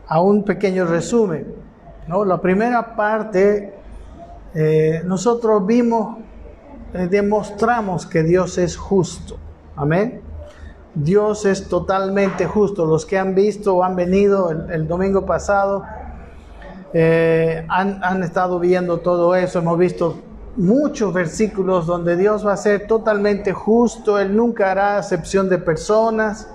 a un pequeño resumen, ¿no? La primera parte, nosotros vimos, demostramos que Dios es justo. Amén. Dios es totalmente justo. Los que han visto o han venido el domingo pasado han estado viendo todo eso. Hemos visto muchos versículos donde Dios va a ser totalmente justo. Él nunca hará acepción de personas.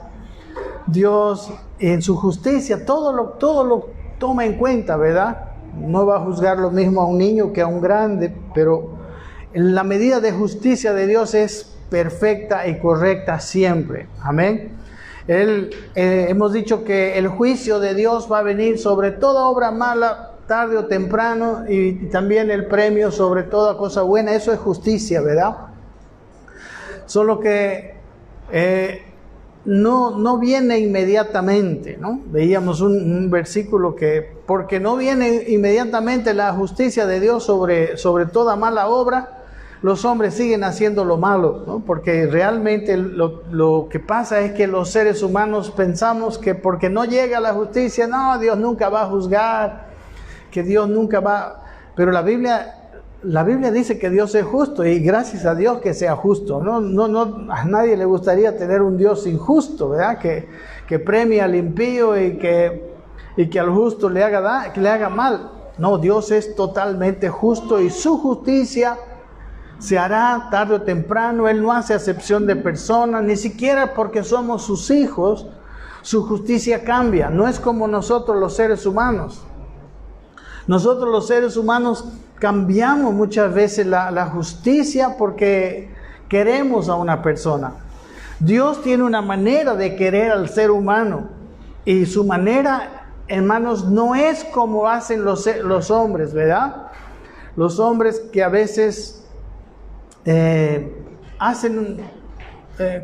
Dios en su justicia todo lo toma en cuenta, ¿verdad? No va a juzgar lo mismo a un niño que a un grande, pero la medida de justicia de Dios es perfecta y correcta siempre. Amén. Hemos dicho que el juicio de Dios va a venir sobre toda obra mala, tarde o temprano, y también el premio sobre toda cosa buena. Eso es justicia, ¿verdad? Solo que no viene inmediatamente, ¿no? Veíamos un versículo que, porque no viene inmediatamente la justicia de Dios sobre toda mala obra, los hombres siguen haciendo lo malo, ¿no? Porque realmente lo que pasa es que los seres humanos pensamos que porque no llega la justicia, no, Dios nunca va a juzgar, que Dios nunca va... Pero la Biblia dice que Dios es justo, y gracias a Dios que sea justo. No, a nadie le gustaría tener un Dios injusto, ¿verdad? Que premia al impío y que al justo le haga mal. No, Dios es totalmente justo y su justicia se hará tarde o temprano. Él no hace acepción de personas, ni siquiera porque somos sus hijos, su justicia cambia. No es como nosotros los seres humanos. Nosotros los seres humanos cambiamos muchas veces la justicia porque queremos a una persona. Dios tiene una manera de querer al ser humano, y su manera, hermanos, no es como hacen los hombres, ¿verdad? Los hombres que a veces hacen,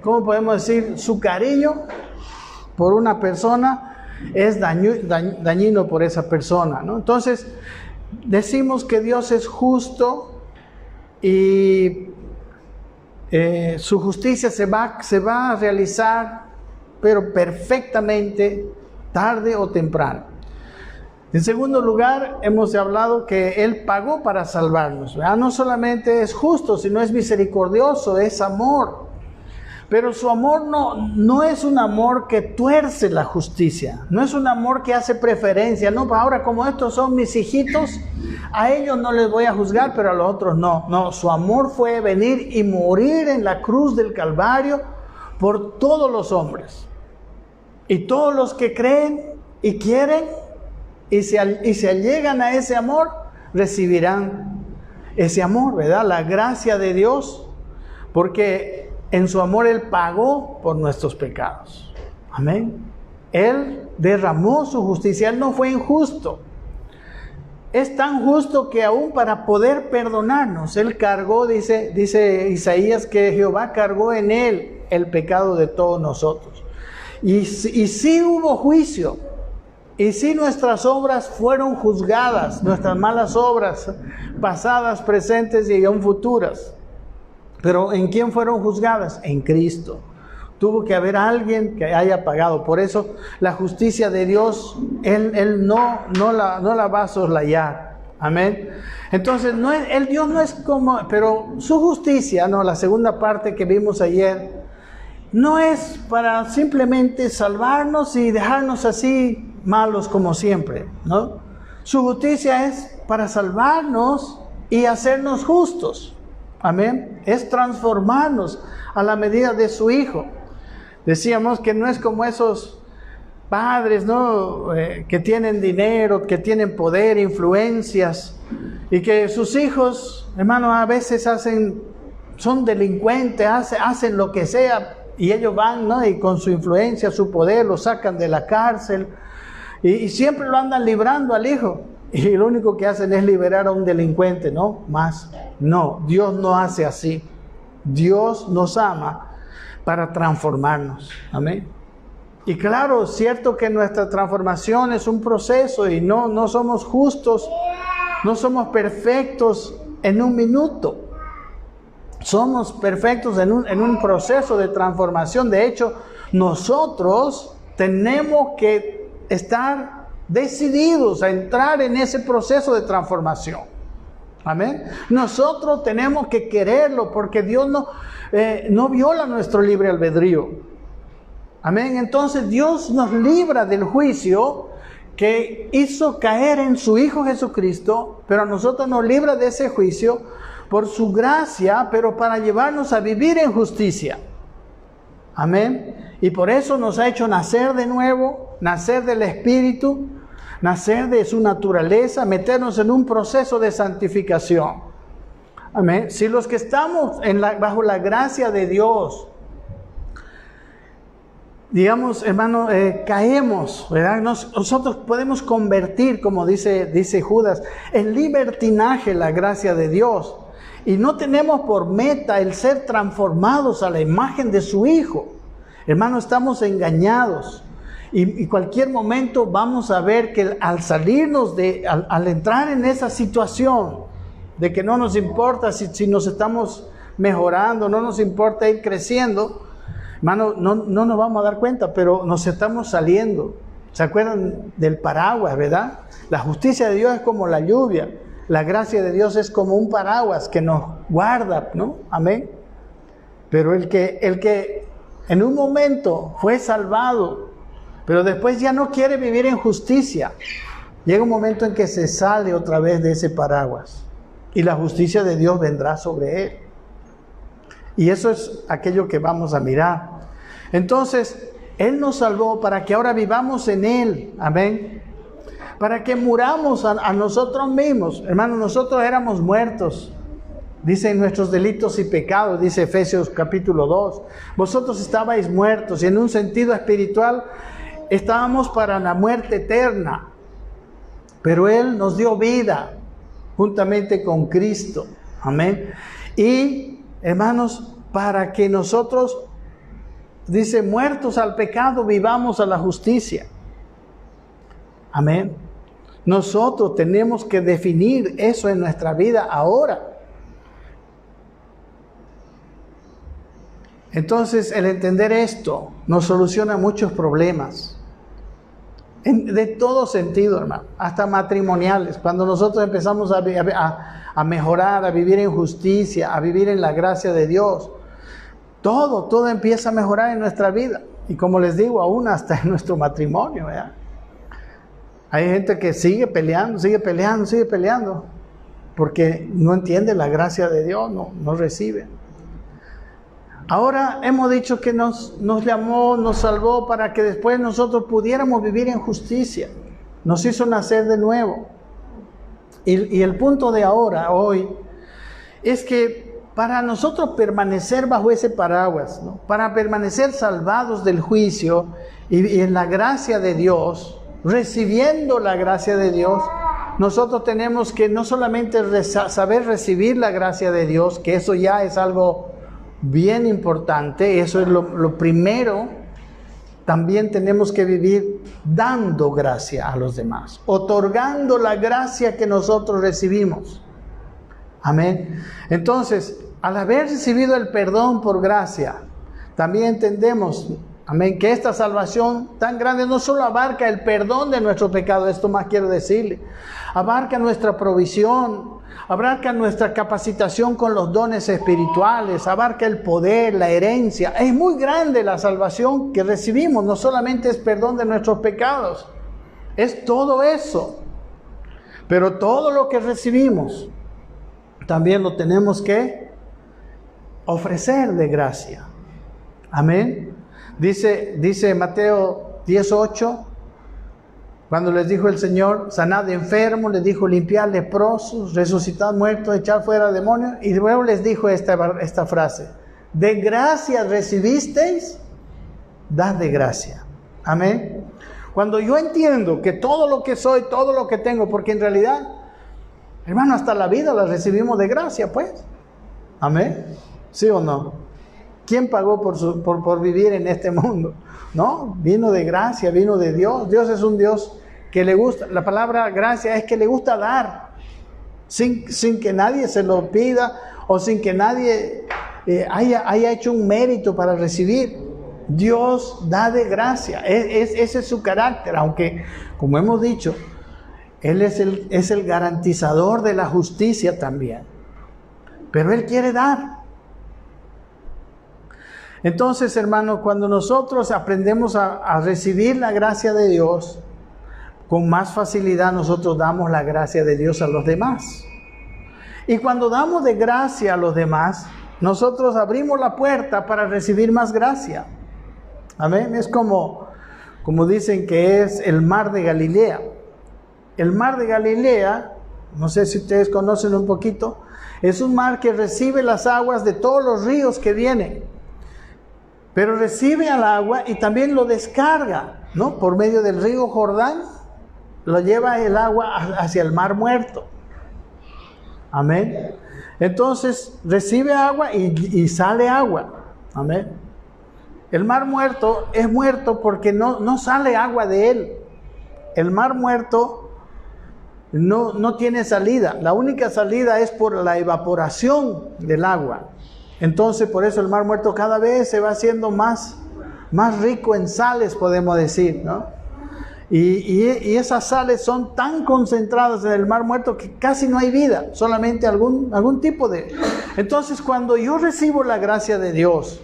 ¿cómo podemos decir? Su cariño por una persona es dañino por esa persona, ¿no? Entonces, decimos que Dios es justo y su justicia se va a realizar, pero perfectamente, tarde o temprano. En segundo lugar, hemos hablado que Él pagó para salvarnos, ¿verdad? No solamente es justo, sino es misericordioso, es amor. Pero su amor no es un amor que tuerce la justicia, no es un amor que hace preferencia. No, ahora como estos son mis hijitos, a ellos no les voy a juzgar, pero a los otros no. No, su amor fue venir y morir en la cruz del Calvario por todos los hombres. Y todos los que creen y quieren y se allegan a ese amor, recibirán ese amor, ¿verdad? La gracia de Dios, porque en su amor Él pagó por nuestros pecados. Amén. Él derramó su justicia. Él no fue injusto. Es tan justo que aún para poder perdonarnos, Él cargó, dice Isaías, que Jehová cargó en Él el pecado de todos nosotros. Y sí hubo juicio. Y sí nuestras obras fueron juzgadas, nuestras malas obras, pasadas, presentes y aún futuras. Pero ¿en quién fueron juzgadas? En Cristo. Tuvo que haber alguien que haya pagado. Por eso la justicia de Dios, Él no la va a soslayar. Amén. Entonces, Dios no es como... Pero su justicia, no, la segunda parte que vimos ayer, no es para simplemente salvarnos y dejarnos así malos como siempre, ¿no? Su justicia es para salvarnos y hacernos justos. Amén. Es transformarnos a la medida de su Hijo. Decíamos que no es como esos padres, ¿no? Que tienen dinero, que tienen poder, influencias, y que sus hijos, hermano, a veces son delincuentes, hacen lo que sea, y ellos van, ¿no? Y con su influencia, su poder, lo sacan de la cárcel, y siempre lo andan librando al hijo. Y lo único que hacen es liberar a un delincuente, ¿no? Más. No, Dios no hace así. Dios nos ama para transformarnos. Amén. Y claro, es cierto que nuestra transformación es un proceso y no somos justos, no somos perfectos en un minuto. Somos perfectos en un proceso de transformación. De hecho, nosotros tenemos que estar decididos a entrar en ese proceso de transformación. Amén. Nosotros tenemos que quererlo porque Dios no viola nuestro libre albedrío. Amén. Entonces Dios nos libra del juicio que hizo caer en su Hijo Jesucristo, pero a nosotros nos libra de ese juicio por su gracia, pero para llevarnos a vivir en justicia. Amén. Y por eso nos ha hecho nacer de nuevo, nacer del Espíritu, nacer de su naturaleza, meternos en un proceso de santificación. Amén. Si los que estamos bajo la gracia de Dios, digamos, hermano, caemos, ¿verdad? Nosotros podemos convertir, como dice Judas, en libertinaje la gracia de Dios. Y no tenemos por meta el ser transformados a la imagen de su Hijo. Hermano, estamos engañados. Y cualquier momento vamos a ver que al salirnos al entrar en esa situación de que no nos importa si nos estamos mejorando, no nos importa ir creciendo, hermano, no nos vamos a dar cuenta, pero nos estamos saliendo. ¿Se acuerdan del paraguas, verdad? La justicia de Dios es como la lluvia. La gracia de Dios es como un paraguas que nos guarda, ¿no? Amén. Pero el que en un momento fue salvado, pero después ya no quiere vivir en justicia, llega un momento en que se sale otra vez de ese paraguas y la justicia de Dios vendrá sobre él. Y eso es aquello que vamos a mirar. Entonces, Él nos salvó para que ahora vivamos en Él. Amén. Para que muramos a nosotros mismos. Hermanos, nosotros éramos muertos. Dice en nuestros delitos y pecados, dice Efesios capítulo 2. Vosotros estabais muertos y en un sentido espiritual estábamos para la muerte eterna. Pero Él nos dio vida juntamente con Cristo. Amén. Y, hermanos, para que nosotros, dice, muertos al pecado, vivamos a la justicia. Amén. Nosotros tenemos que definir eso en nuestra vida ahora. Entonces, el entender esto nos soluciona muchos problemas. De todo sentido, hermano. Hasta matrimoniales. Cuando nosotros empezamos a mejorar, a vivir en justicia, a vivir en la gracia de Dios, todo empieza a mejorar en nuestra vida. Y como les digo, aún hasta en nuestro matrimonio, ¿verdad? Hay gente que sigue peleando, porque no entiende la gracia de Dios, no recibe. Ahora hemos dicho que nos llamó, nos salvó para que después nosotros pudiéramos vivir en justicia. Nos hizo nacer de nuevo. Y el punto de ahora, hoy, es que para nosotros permanecer bajo ese paraguas, ¿no? Para permanecer salvados del juicio y en la gracia de Dios, recibiendo la gracia de Dios, nosotros tenemos que no solamente saber recibir la gracia de Dios, que eso ya es algo bien importante, eso es lo primero. También tenemos que vivir dando gracia a los demás, otorgando la gracia que nosotros recibimos. Amén. Entonces, al haber recibido el perdón por gracia, también entendemos, amén, que esta salvación tan grande no solo abarca el perdón de nuestros pecados, esto más quiero decirle, abarca nuestra provisión, abarca nuestra capacitación con los dones espirituales, abarca el poder, la herencia. Es muy grande la salvación que recibimos, no solamente es perdón de nuestros pecados, es todo eso. Pero todo lo que recibimos, también lo tenemos que ofrecer de gracia. Amén. Dice Mateo 18, cuando les dijo el Señor, sanad enfermos, les dijo limpiad leprosos, resucitad muertos, echad fuera demonios, y luego les dijo esta frase: de gracia recibisteis, dad de gracia. Amén. Cuando yo entiendo que todo lo que soy, todo lo que tengo, porque en realidad, hermano, hasta la vida la recibimos de gracia, pues. Amén. ¿Sí o no? ¿Quién pagó por vivir en este mundo? No, vino de gracia, vino de Dios. Dios es un Dios que le gusta. La palabra gracia es que le gusta dar, sin que nadie se lo pida o sin que nadie haya hecho un mérito para recibir. Dios da de gracia. Ese es su carácter, aunque, como hemos dicho, Él es el garantizador de la justicia también. Pero Él quiere dar. Entonces, hermanos, cuando nosotros aprendemos a recibir la gracia de Dios, con más facilidad nosotros damos la gracia de Dios a los demás. Y cuando damos de gracia a los demás, nosotros abrimos la puerta para recibir más gracia. Amén. Es como dicen que es el mar de Galilea. El mar de Galilea, no sé si ustedes conocen un poquito, es un mar que recibe las aguas de todos los ríos que vienen. Pero recibe al agua y también lo descarga, ¿no? Por medio del río Jordán, lo lleva el agua hacia el mar muerto. Amén. Entonces recibe agua y sale agua. Amén. El mar muerto es muerto porque no sale agua de él. El mar muerto no tiene salida. La única salida es por la evaporación del agua. Entonces por eso el mar muerto cada vez se va haciendo más rico en sales, podemos decir, ¿no? Y esas sales son tan concentradas en el mar muerto que casi no hay vida, solamente algún tipo de... Entonces cuando yo recibo la gracia de Dios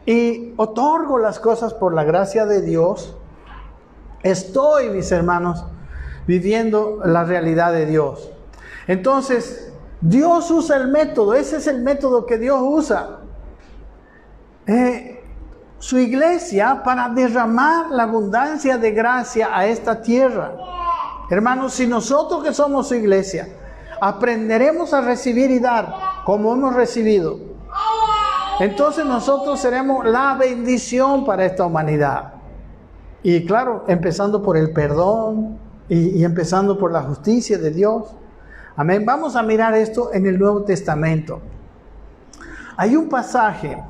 y otorgo las cosas por la gracia de Dios, estoy, mis hermanos, viviendo la realidad de Dios. Entonces, Dios usa el método, ese es el método que Dios usa. Su iglesia para derramar la abundancia de gracia a esta tierra. Hermanos, si nosotros que somos su iglesia aprenderemos a recibir y dar como hemos recibido, entonces nosotros seremos la bendición para esta humanidad. Y claro, empezando por el perdón y empezando por la justicia de Dios. Amén. Vamos a mirar esto en el Nuevo Testamento. Hay un pasaje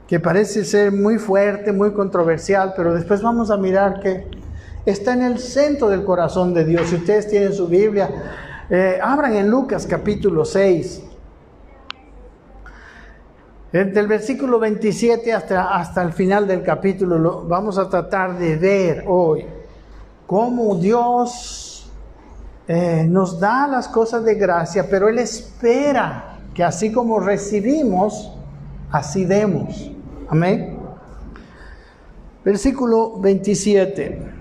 que parece ser muy fuerte, muy controversial, pero después vamos a mirar que está en el centro del corazón de Dios. Si ustedes tienen su Biblia, abran en Lucas capítulo 6. Del versículo 27 hasta el final del capítulo vamos a tratar de ver hoy cómo Dios nos da las cosas de gracia, pero Él espera que así como recibimos, así demos. Amén. Versículo 27.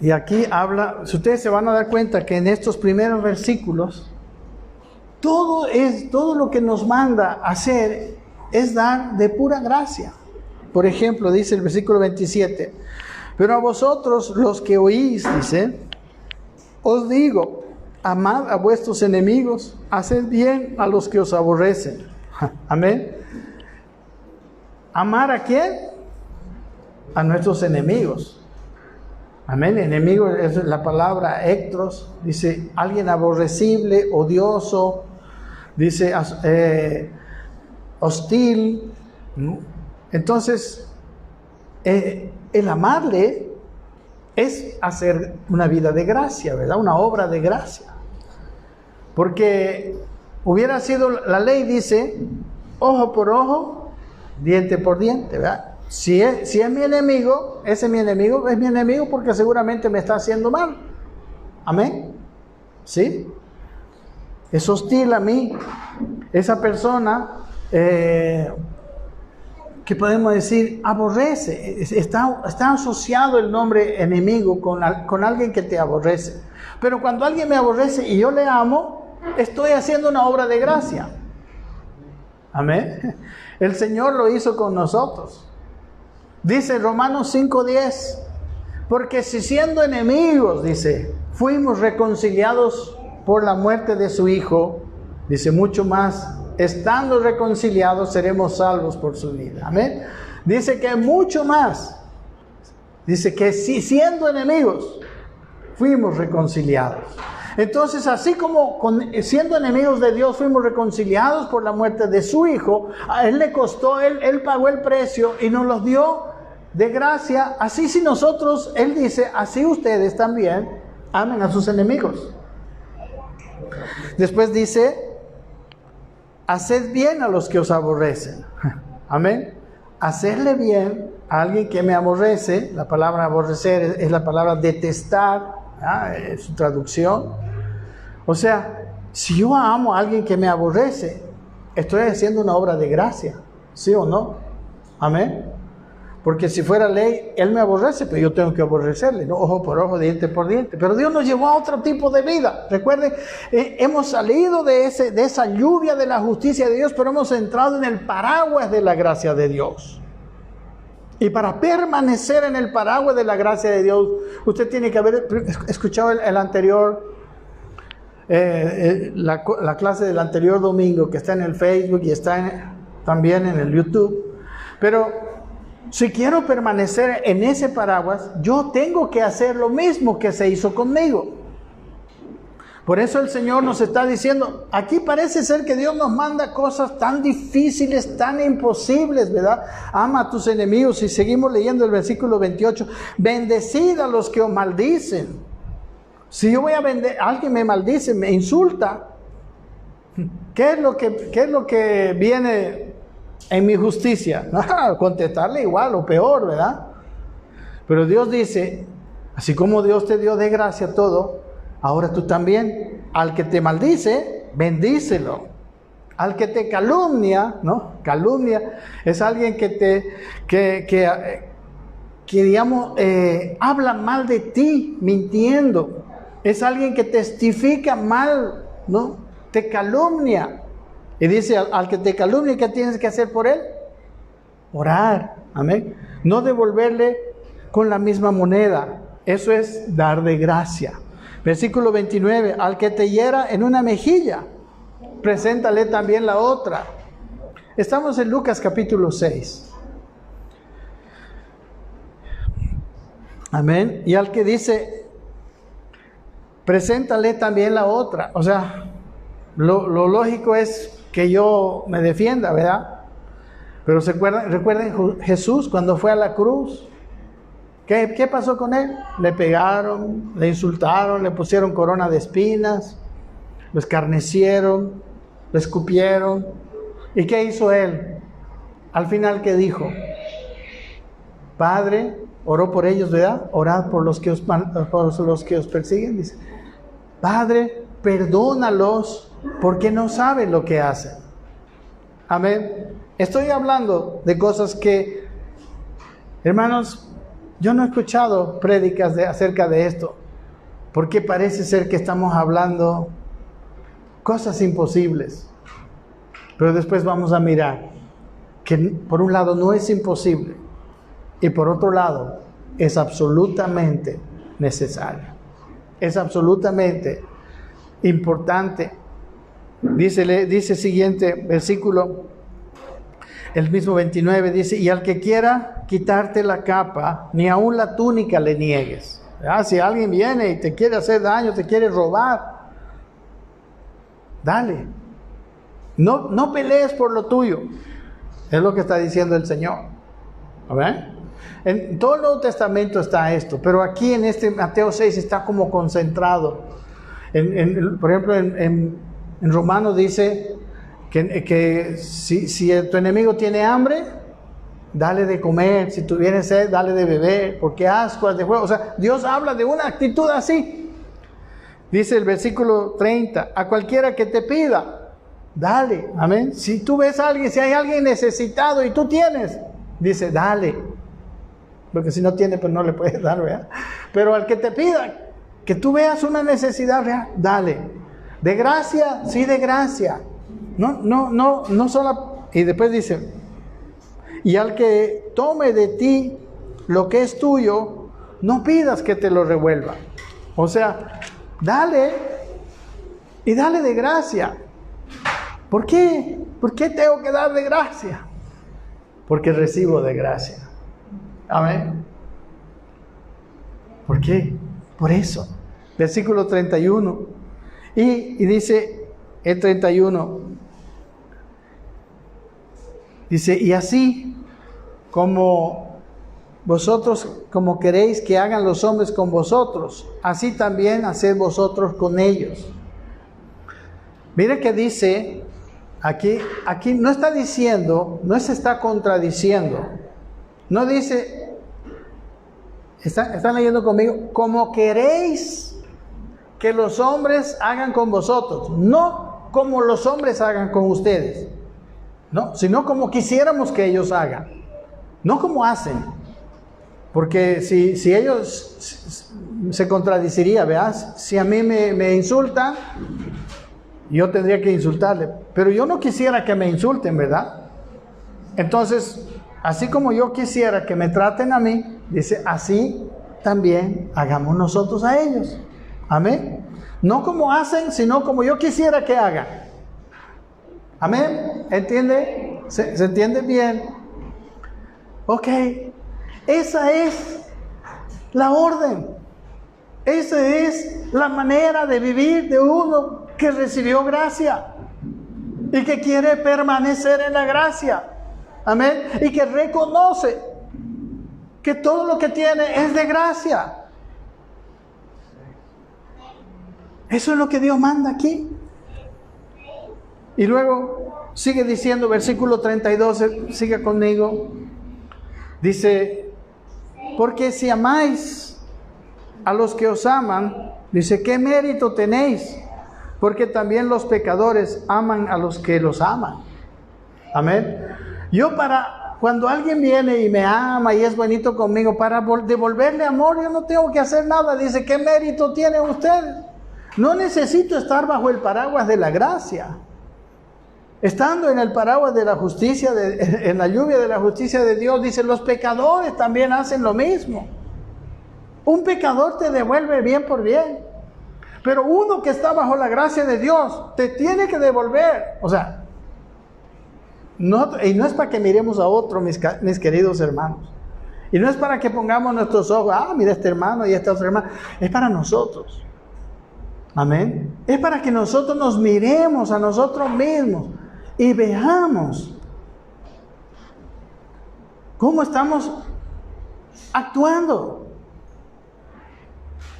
Y aquí habla, si ustedes se van a dar cuenta que en estos primeros versículos, todo lo que nos manda hacer es dar de pura gracia. Por ejemplo, dice el versículo 27, pero a vosotros los que oís, dice, os digo, amad a vuestros enemigos, haced bien a los que os aborrecen. Amén. ¿Amar a quién? A nuestros enemigos. Amén. Enemigo es la palabra ectros. Dice alguien aborrecible, odioso. Dice hostil. Entonces, el amarle es hacer una vida de gracia, ¿verdad? Una obra de gracia. Porque hubiera sido, la ley dice, ojo por ojo, diente por diente, ¿verdad? Si es mi enemigo, ese es mi enemigo porque seguramente me está haciendo mal. Amén. ¿Sí? Es hostil a mí. Esa persona, ¿qué podemos decir? Aborrece. Está asociado el nombre enemigo con alguien que te aborrece. Pero cuando alguien me aborrece y yo le amo, estoy haciendo una obra de gracia. Amén. El Señor lo hizo con nosotros. Dice Romanos 5:10, porque si siendo enemigos, dice, fuimos reconciliados por la muerte de su Hijo, dice mucho más, estando reconciliados seremos salvos por su vida. Amén. Dice que mucho más. Dice que si siendo enemigos, fuimos reconciliados. Entonces, así como siendo enemigos de Dios fuimos reconciliados por la muerte de su Hijo, a Él le costó, Él pagó el precio y nos los dio de gracia. Así si nosotros, Él dice, así ustedes también amen a sus enemigos. Después dice, haced bien a los que os aborrecen. Amén. hacerle bien a alguien que me aborrece. La palabra aborrecer es la palabra detestar, es su traducción. O sea, si yo amo a alguien que me aborrece, estoy haciendo una obra de gracia, ¿sí o no? Amén. Porque si fuera ley, él me aborrece, pero yo tengo que aborrecerle, ¿no? Ojo por ojo, diente por diente. Pero Dios nos llevó a otro tipo de vida. Recuerden, hemos salido de esa lluvia de la justicia de Dios, pero hemos entrado en el paraguas de la gracia de Dios. Y para permanecer en el paraguas de la gracia de Dios, usted tiene que haber escuchado el anterior, la clase del anterior domingo, que está en el Facebook y está también en el YouTube. Pero si quiero permanecer en ese paraguas, yo tengo que hacer lo mismo que se hizo conmigo. Por eso el Señor nos está diciendo, aquí parece ser que Dios nos manda cosas tan difíciles, tan imposibles, ¿verdad? Ama a tus enemigos. Y seguimos leyendo el versículo 28. Bendecid a los que os maldicen. Si yo voy a alguien me maldice, me insulta, ¿qué es lo que viene en mi justicia? Contestarle igual o peor, ¿verdad? Pero Dios dice, así como Dios te dio de gracia todo, ahora tú también, al que te maldice, bendícelo. Al que te calumnia, ¿no? Calumnia es alguien que digamos, habla mal de ti, mintiendo. Es alguien que testifica mal, ¿no? Te calumnia. Y dice, al que te calumnia, ¿qué tienes que hacer por él? Orar, amén. No devolverle con la misma moneda. Eso es dar de gracia. Versículo 29, al que te hiera en una mejilla, preséntale también la otra. Estamos en Lucas capítulo 6. Amén. Y al que dice, preséntale también la otra. O sea, lo lógico es que yo me defienda, ¿verdad? Pero recuerden Jesús cuando fue a la cruz. ¿Qué pasó con él? Le pegaron, le insultaron, le pusieron corona de espinas, lo escarnecieron, lo escupieron. ¿Y qué hizo él? Al final, ¿qué dijo? Padre, oró por ellos, ¿verdad? Orad por los que os persiguen, dice. Padre, perdónalos porque no saben lo que hacen. Amén. Estoy hablando de cosas que, hermanos, yo no he escuchado prédicas acerca de esto, porque parece ser que estamos hablando cosas imposibles. Pero después vamos a mirar que por un lado no es imposible y por otro lado es absolutamente necesario. Es absolutamente importante. Dice siguiente versículo, el mismo 29, dice, y al que quiera quitarte la capa, ni aun la túnica le niegues. Si alguien viene y te quiere hacer daño, te quiere robar, dale. No pelees por lo tuyo. Es lo que está diciendo el Señor. ¿Ven? En todo el Nuevo Testamento está esto, pero aquí en este Mateo 6 está como concentrado. Por ejemplo, en Romanos dice que si tu enemigo tiene hambre, dale de comer. Si tuviera sed, dale de beber, porque ascuas de fuego. O sea, Dios habla de una actitud así. Dice el versículo 30, a cualquiera que te pida, dale. Amén. Si tú ves a alguien, si hay alguien necesitado y tú tienes, dice, dale. Porque si no tiene, pues no le puedes dar, ¿verdad? Pero al que te pida, que tú veas una necesidad real, dale. De gracia, sí, de gracia. No solo. Y después dice, y al que tome de ti lo que es tuyo, no pidas que te lo revuelva. O sea, dale y dale de gracia. ¿Por qué? ¿Por qué tengo que dar de gracia? Porque recibo de gracia. Amén. ¿Por qué? Por eso. Versículo 31. Y dice el 31. Dice, y así como vosotros, como queréis que hagan los hombres con vosotros, así también haced vosotros con ellos. Mire que dice Aquí no está diciendo, no se está contradiciendo. No dice, están leyendo conmigo, como queréis que los hombres hagan con vosotros. No como los hombres hagan con ustedes. No, sino como quisiéramos que ellos hagan. No como hacen. Porque si ellos se contradiciría, ¿verdad? Si a mí me insultan, yo tendría que insultarle. Pero yo no quisiera que me insulten, ¿verdad? Entonces, así como yo quisiera que me traten a mí, dice, así también hagamos nosotros a ellos. Amén. No como hacen, sino como yo quisiera que hagan. Amén. ¿Entiende? ¿Se entiende bien? Ok. Esa es la orden. Esa es la manera de vivir de uno que recibió gracia y que quiere permanecer en la gracia. Amén. Y que reconoce que todo lo que tiene es de gracia. Eso es lo que Dios manda aquí. Y luego sigue diciendo, versículo 32, sigue conmigo. Dice, porque si amáis a los que os aman, dice, ¿qué mérito tenéis? Porque también los pecadores aman a los que los aman. Amén. Cuando alguien viene y me ama y es bonito conmigo, para devolverle amor, yo no tengo que hacer nada. Dice, ¿qué mérito tiene usted? No necesito estar bajo el paraguas de la gracia. Estando en el paraguas de la justicia, en la lluvia de la justicia de Dios, dice, los pecadores también hacen lo mismo. Un pecador te devuelve bien por bien. Pero uno que está bajo la gracia de Dios, te tiene que devolver. O sea, y no es para que miremos a otro, mis queridos hermanos. Y no es para que pongamos nuestros ojos, mira este hermano y esta otra hermana. Es para nosotros. Amén. Es para que nosotros nos miremos a nosotros mismos y veamos cómo estamos actuando.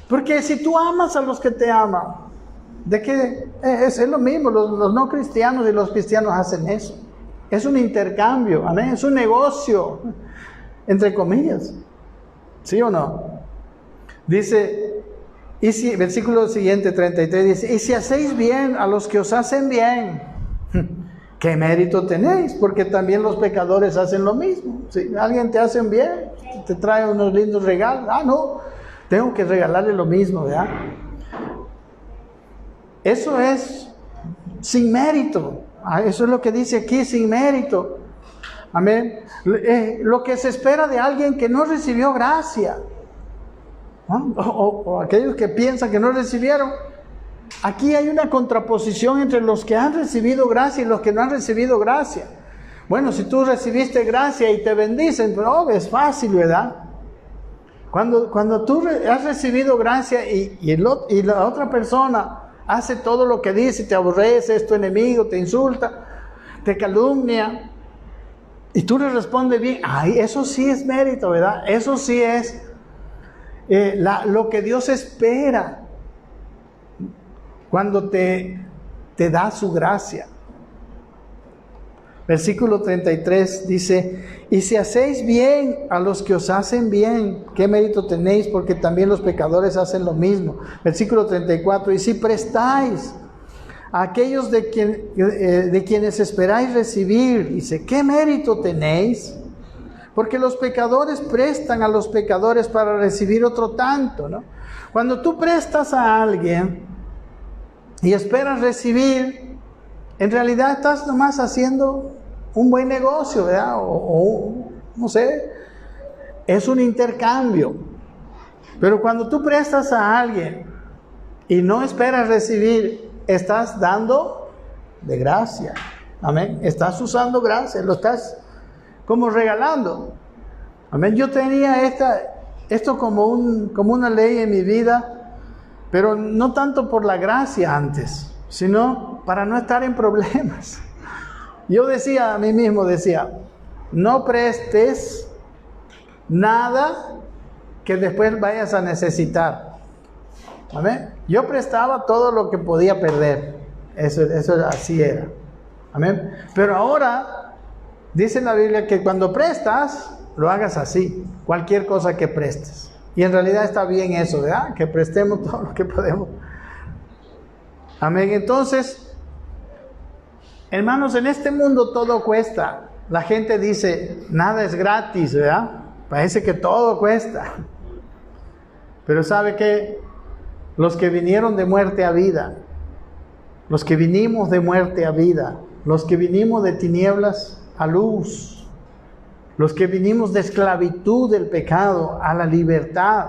Porque si tú amas a los que te aman, ¿de qué? Es lo mismo, los no cristianos y los cristianos hacen eso. Es un intercambio, amén, es un negocio, entre comillas. ¿Sí o no? Dice, versículo siguiente, 33, dice, y si hacéis bien a los que os hacen bien, ¿qué mérito tenéis? Porque también los pecadores hacen lo mismo. Si alguien te hace un bien, te trae unos lindos regalos, no, tengo que regalarle lo mismo, ¿verdad? Eso es sin mérito. Eso es lo que dice aquí, sin mérito. Amén. Lo que se espera de alguien que no recibió gracia, ¿no? O aquellos que piensan que no recibieron. Aquí hay una contraposición entre los que han recibido gracia y los que no han recibido gracia. Bueno, si tú recibiste gracia y te bendicen, pero es fácil, ¿verdad? Cuando tú has recibido gracia y la otra persona hace todo lo que dice, te aborrece, es tu enemigo, te insulta, te calumnia, y tú le respondes bien, eso sí es mérito, ¿verdad? Eso sí es lo que Dios espera cuando te da su gracia. Versículo 33 dice, y si hacéis bien a los que os hacen bien, ¿qué mérito tenéis? Porque también los pecadores hacen lo mismo. Versículo 34, y si prestáis a aquellos de quienes esperáis recibir, dice, ¿qué mérito tenéis? Porque los pecadores prestan a los pecadores para recibir otro tanto, ¿no? Cuando tú prestas a alguien y esperas recibir, en realidad estás nomás haciendo un buen negocio, ¿verdad? O no sé, es un intercambio. Pero cuando tú prestas a alguien y no esperas recibir, estás dando de gracia. Amén. Estás usando gracia, lo estás como regalando. Amén. Yo tenía esto como una ley en mi vida, pero no tanto por la gracia antes, sino para no estar en problemas. Yo decía a mí mismo, no prestes nada que después vayas a necesitar. Amén. Yo prestaba todo lo que podía perder. Eso así era. Amén. Pero ahora dice la Biblia que cuando prestas, lo hagas así, cualquier cosa que prestes. Y en realidad está bien eso, ¿verdad? Que prestemos todo lo que podemos. Amén. Entonces, hermanos, en este mundo todo cuesta. La gente dice, nada es gratis, ¿verdad? Parece que todo cuesta. Pero ¿sabe qué? Los que vinieron de muerte a vida, los que vinimos de muerte a vida, los que vinimos de tinieblas a luz, los que vinimos de esclavitud del pecado a la libertad,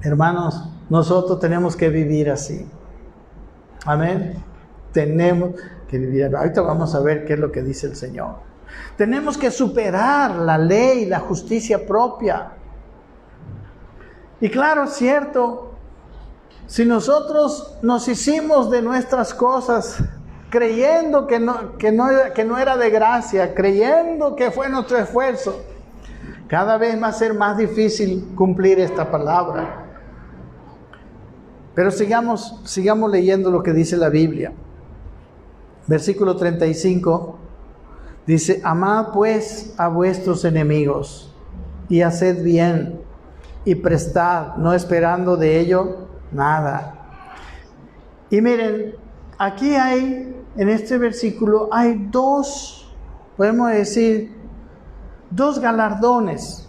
hermanos, nosotros tenemos que vivir así. Amén. Tenemos que vivir. Ahorita vamos a ver qué es lo que dice el Señor. Tenemos que superar la ley, la justicia propia. Y claro, es cierto, si nosotros nos hicimos de nuestras cosas creyendo que no era de gracia, creyendo que fue nuestro esfuerzo, cada vez va a ser más difícil cumplir esta palabra. Pero sigamos leyendo lo que dice la Biblia. Versículo 35 dice: amad pues a vuestros enemigos y haced bien y prestad, no esperando de ello nada. Y miren, aquí en este versículo hay podemos decir, dos galardones.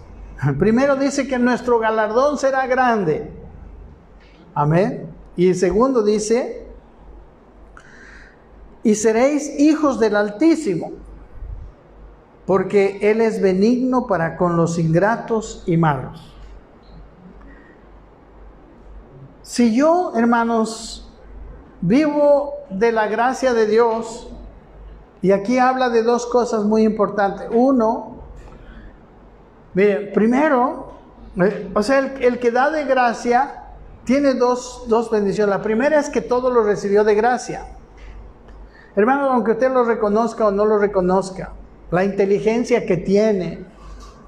Primero dice que nuestro galardón será grande. Amén. Y el segundo dice: y seréis hijos del Altísimo, porque Él es benigno para con los ingratos y malos. Si yo, hermanos, vivo de la gracia de Dios, y aquí habla de dos cosas muy importantes. Uno, miren, primero, el que da de gracia tiene dos bendiciones. La primera es que todo lo recibió de gracia. Hermano, aunque usted lo reconozca o no lo reconozca, la inteligencia que tiene,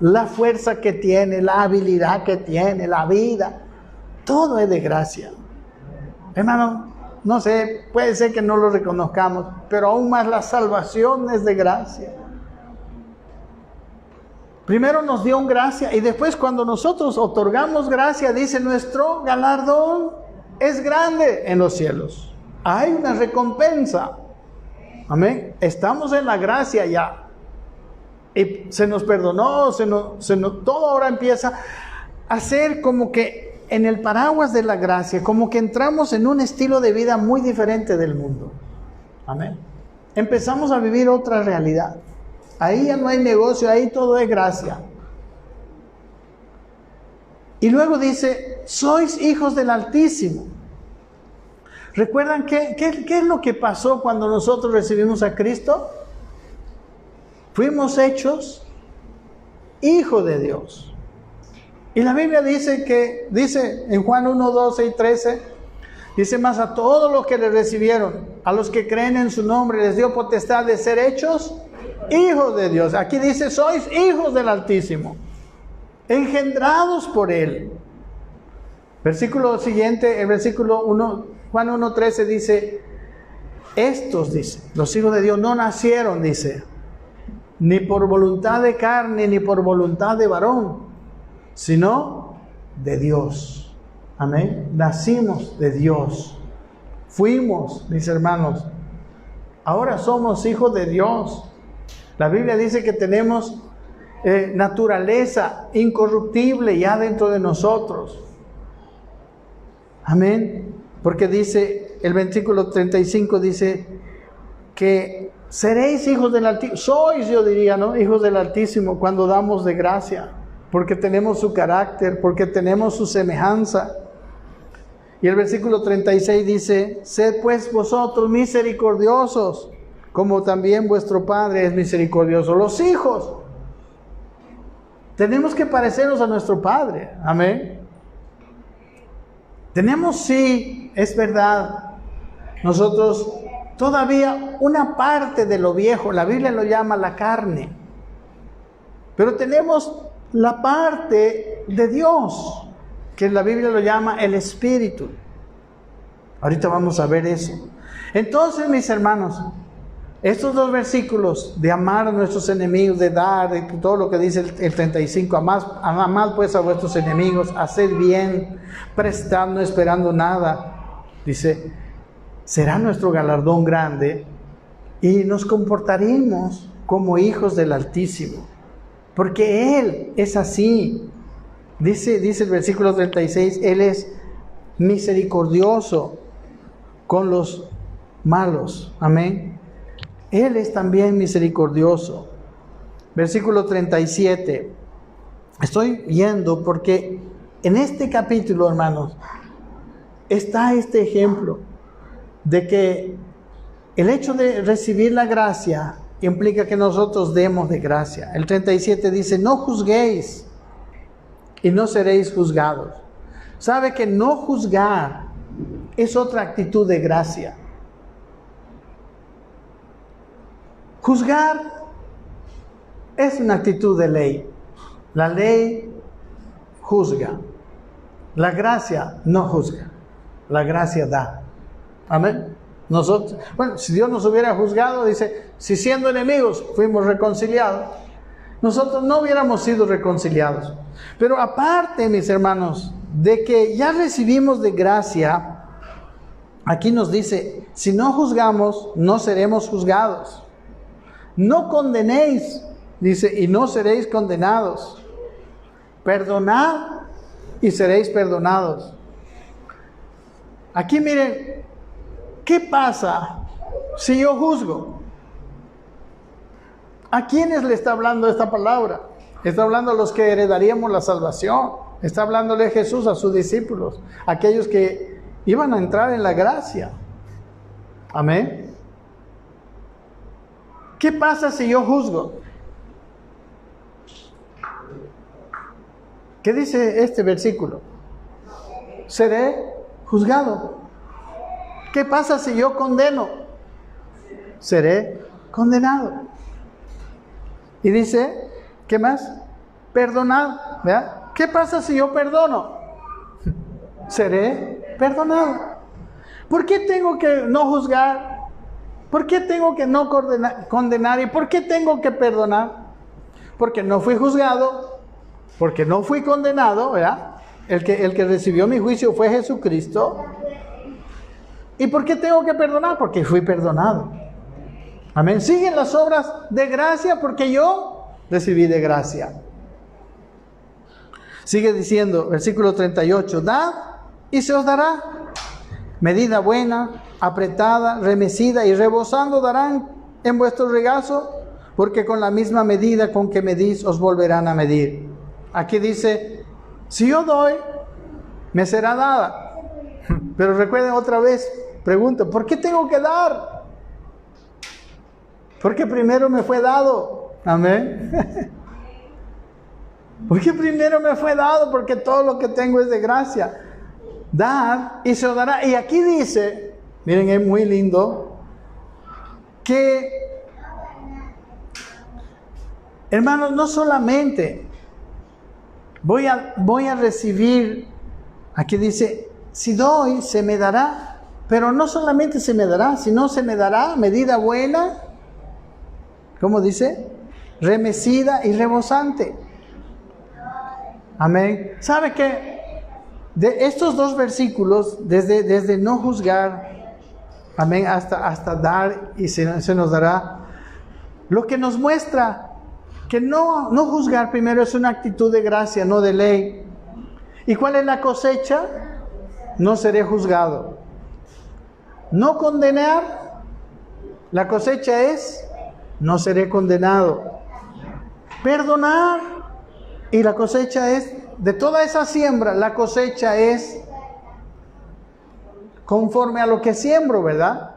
la fuerza que tiene, la habilidad que tiene, la vida, todo es de gracia. Hermano, no sé, puede ser que no lo reconozcamos, pero aún más la salvación es de gracia. Primero nos dio gracia y después cuando nosotros otorgamos gracia, dice: nuestro galardón es grande en los cielos. Hay una recompensa. Amén. Estamos en la gracia ya. Y se nos perdonó, todo ahora empieza a ser como que en el paraguas de la gracia, como que entramos en un estilo de vida muy diferente del mundo. Amén. Empezamos a vivir otra realidad. Ahí ya no hay negocio, ahí todo es gracia. Y luego dice: sois hijos del Altísimo. ¿Recuerdan qué es lo que pasó cuando nosotros recibimos a Cristo? Fuimos hechos hijos de Dios. Y la Biblia dice en Juan 1, 12 y 13, dice: mas a todos los que le recibieron, a los que creen en su nombre, les dio potestad de ser hechos hijos de Dios. Aquí dice: sois hijos del Altísimo, engendrados por Él. Versículo siguiente, el versículo 1, Juan 1:13 dice: estos, dice, los hijos de Dios no nacieron, dice, ni por voluntad de carne, ni por voluntad de varón, sino de Dios. Amén. Nacimos de Dios. Fuimos, mis hermanos, ahora somos hijos de Dios. La Biblia dice que tenemos naturaleza incorruptible ya dentro de nosotros. Amén. Porque dice, el versículo 35 dice que seréis hijos del Altísimo. Sois, yo diría, ¿no? Hijos del Altísimo cuando damos de gracia. Porque tenemos su carácter, porque tenemos su semejanza. Y el versículo 36 dice: sed pues vosotros misericordiosos, como también vuestro Padre es misericordioso. Los hijos tenemos que parecernos a nuestro Padre. Amén. Tenemos, sí, es verdad, nosotros todavía una parte de lo viejo, la Biblia lo llama la carne, pero tenemos la parte de Dios, que la Biblia lo llama el Espíritu. Ahorita vamos a ver eso. Entonces, mis hermanos, estos dos versículos de amar a nuestros enemigos, de dar, de todo lo que dice el 35, amad pues a vuestros enemigos, hacer bien, prestar no esperando nada. Dice, será nuestro galardón grande y nos comportaremos como hijos del Altísimo, porque Él es así. Dice el versículo 36, Él es misericordioso con los malos. Amén. Él es también misericordioso. Versículo 37. Estoy viendo porque en este capítulo, hermanos, está este ejemplo de que el hecho de recibir la gracia implica que nosotros demos de gracia. El 37 dice, no juzguéis y no seréis juzgados. ¿Sabe que no juzgar es otra actitud de gracia? Juzgar es una actitud de ley. La ley juzga. La gracia no juzga. La gracia da. Amén. Nosotros, bueno, si Dios nos hubiera juzgado, dice, si siendo enemigos fuimos reconciliados, nosotros no hubiéramos sido reconciliados. Pero aparte, mis hermanos, de que ya recibimos de gracia, aquí nos dice, si no juzgamos, no seremos juzgados. No condenéis, dice, y no seréis condenados. Perdonad y seréis perdonados. Aquí miren, ¿qué pasa si yo juzgo? ¿A quiénes le está hablando esta palabra? Está hablando a los que heredaríamos la salvación. Está hablándole Jesús a sus discípulos, aquellos que iban a entrar en la gracia. Amén. ¿Qué pasa si yo juzgo? ¿Qué dice este versículo? Seré juzgado. ¿Qué pasa si yo condeno? Seré condenado. Y dice, ¿qué más? Perdonad. ¿Verdad? ¿Qué pasa si yo perdono? Seré perdonado. ¿Por qué tengo que no juzgar? ¿Por qué tengo que no condenar? ¿Y por qué tengo que perdonar? Porque no fui juzgado, porque no fui condenado, ¿verdad? El que recibió mi juicio fue Jesucristo. ¿Y por qué tengo que perdonar? Porque fui perdonado. Amén. Siguen las obras de gracia porque yo recibí de gracia. Sigue diciendo, versículo 38, dad y se os dará. Medida buena, apretada, remecida y rebosando darán en vuestro regazo, porque con la misma medida con que medís os volverán a medir. Aquí dice, si yo doy, me será dada. Pero recuerden otra vez, pregunto, ¿por qué tengo que dar? Porque primero me fue dado. Amén. Porque primero me fue dado, porque todo lo que tengo es de gracia. Dad y se os dará. Y aquí dice, miren, es muy lindo, que, hermanos, no solamente voy a recibir, aquí dice, si doy, se me dará, pero no solamente se me dará, sino se me dará medida buena, ¿cómo dice? Remecida y rebosante. Amén. ¿Sabe qué? De estos dos versículos, desde no juzgar, amén, hasta dar y se nos dará, lo que nos muestra que no juzgar primero es una actitud de gracia, no de ley. ¿Y cuál es la cosecha? No seré juzgado. No condenar, la cosecha es no seré condenado. Perdonar, y la cosecha es, de toda esa siembra, la cosecha es conforme a lo que siembro, ¿verdad?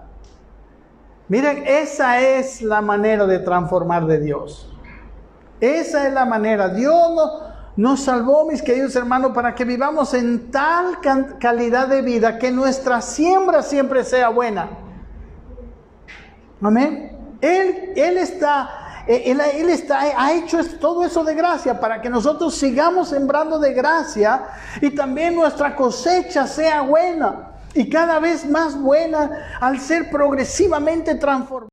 Miren, esa es la manera de transformar de Dios. Esa es la manera. Dios nos salvó, mis queridos hermanos, para que vivamos en tal calidad de vida que nuestra siembra siempre sea buena. Amén. Él ha hecho todo eso de gracia para que nosotros sigamos sembrando de gracia y también nuestra cosecha sea buena y cada vez más buena al ser progresivamente transformada.